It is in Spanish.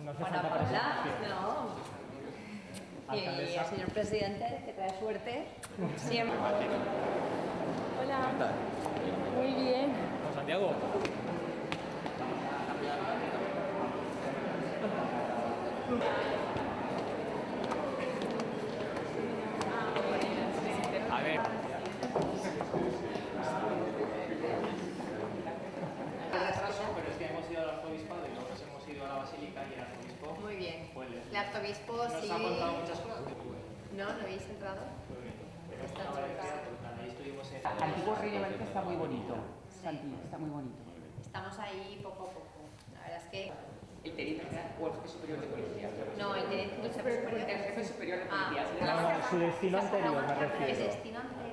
no hace Juana falta Paula, presentación. no. Y Alcaldesa. el señor presidente, que trae suerte siempre. Hola. Muy bien. Juan Santiago. A ver. Retraso, pero es que hemos ido al arzobispado y luego nos hemos ido a la basílica y el arzobispo. Muy bien. Pues, El arzobispo nos sí. ha contado muchas cosas. ¿No? ¿No habéis entrado? Muy bien. Pero Está estaba en en casa. ahí estuvimos en... Antiguo Rey de Valencia está muy bonito. Santi, está muy bonito. Estamos ahí poco a poco. La verdad es que... El teniente general o el jefe superior de policía. No, el jefe superior. El jefe superior de Ah, policía. No, no, su destino anterior me El refiero. destino anterior.